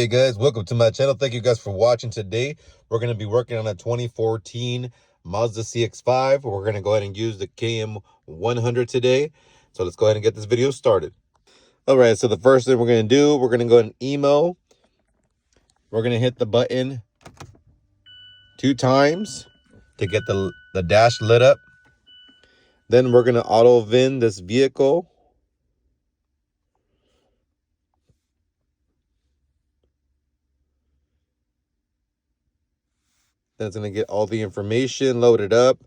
Hey guys, welcome to my channel. Thank you guys for watching. Today we're going to be working on a 2014 Mazda CX-5. We're going to go ahead and use the KM100 today. So let's go ahead and get this video started. All right, so the first thing we're going to do, we're going to go ahead and emo. We're going to hit the button 2 times to get the dash lit up. Then we're going to auto VIN this vehicle. Then it's going to get all the information loaded up.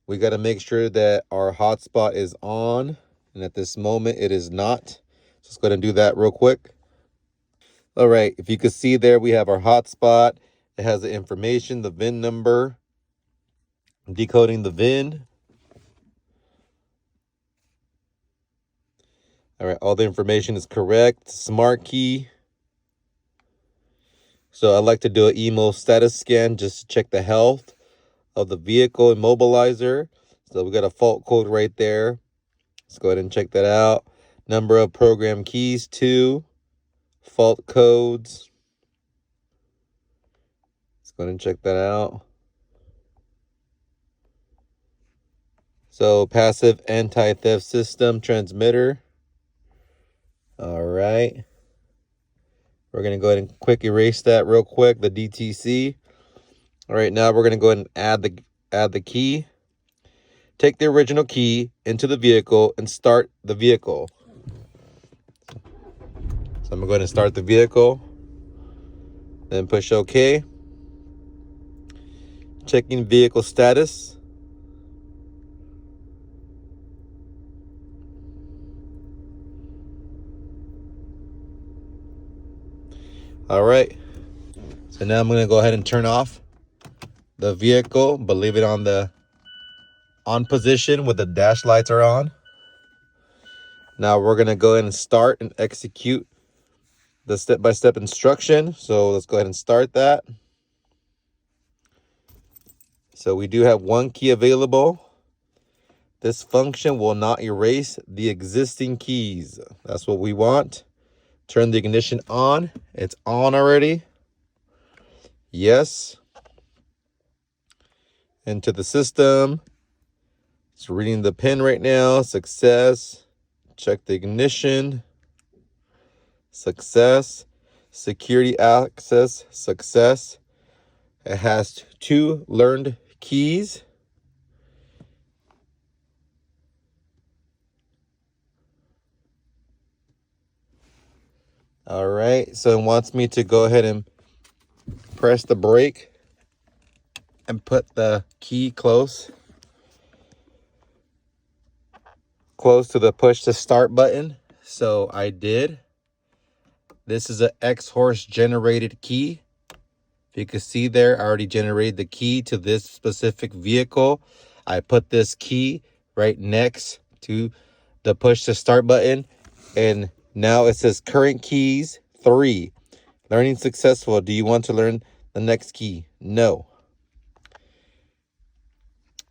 We got to make sure that our hotspot is on. And at this moment, it is not. So let's go ahead and do that real quick. All right. If you can see there, we have our hotspot. It has the information, the VIN number. I'm decoding the VIN. All right. All the information is correct. Smart key. So I like to do an emo status scan just to check the health of the vehicle immobilizer. So we got a fault code right there. Let's go ahead and check that out. Number of program keys 2. Fault codes. Let's go ahead and check that out. So passive anti-theft system transmitter. All right. We're going to go ahead and quick erase that real quick, the DTC. All right, now we're going to go ahead and add the key. Take the original key into the vehicle and start the vehicle. So I'm going to go ahead and start the vehicle. Then push OK. Checking vehicle status. All right. So now I'm going to go ahead and turn off the vehicle, but leave it on the on position with the dash lights are on. Now we're going to go ahead and start and execute the step-by-step instruction. So let's go ahead and start that. So we do have 1 key available. This function will not erase the existing keys. That's what we want. Turn the ignition on. It's on already. Yes. Into the system. It's reading the pin right now. Success. Check the ignition. Success. Security access. Success. It has 2 learned keys. All right. So it wants me to go ahead and press the brake and put the key close to the push to start button. So I did. This is an X-Horse generated key. If you can see there, I already generated the key to this specific vehicle. I put this key right next to the push to start button. And now it says current keys 3. Learning successful. Do you want to learn the next key? No.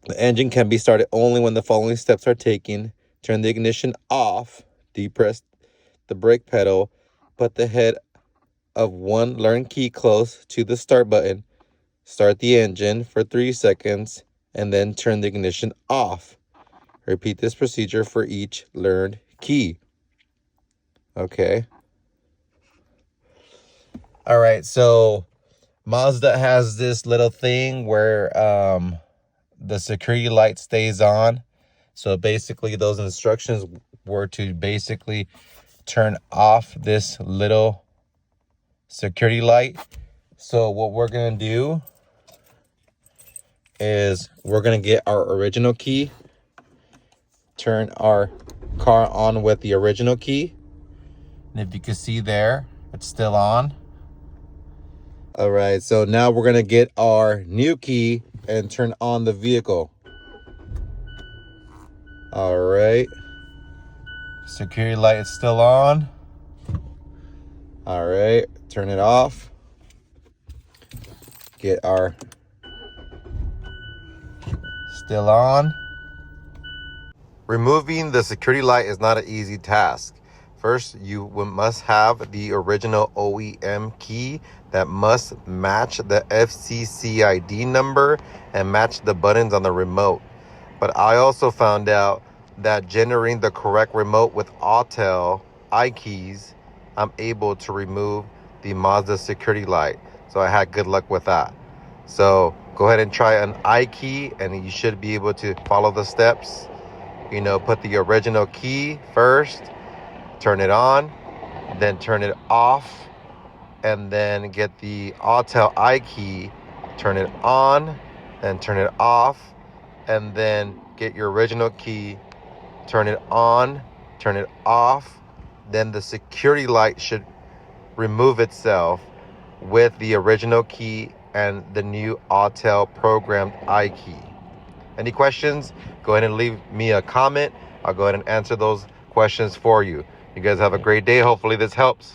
The engine can be started only when the following steps are taken. Turn the ignition off. Depress the brake pedal. Put the head of 1 learned key close to the start button. Start the engine for 3 seconds and then turn the ignition off. Repeat this procedure for each learned key. Okay. All right, so Mazda has this little thing where the security light stays on. So basically those instructions were to basically turn off this little security light. So what we're going to do is we're going to get our original key, turn our car on with the original key. And if you can see there, it's still on. All right, so now we're going to get our new key and turn on the vehicle. All right. Security light is still on. All right, turn it off. Get our still on. Removing the security light is not an easy task. First, you must have the original OEM key that must match the FCCID number and match the buttons on the remote. But I also found out that generating the correct remote with Autel iKeys, I'm able to remove the Mazda security light. So I had good luck with that. So go ahead and try an iKey and you should be able to follow the steps. You know, put the original key first, turn it on, then turn it off, and then get the Autel iKey, turn it on, then turn it off, and then get your original key, turn it on, turn it off. Then the security light should remove itself with the original key and the new Autel programmed iKey. Any questions? Go ahead and leave me a comment. I'll go ahead and answer those questions for you. You guys have a great day. Hopefully this helps.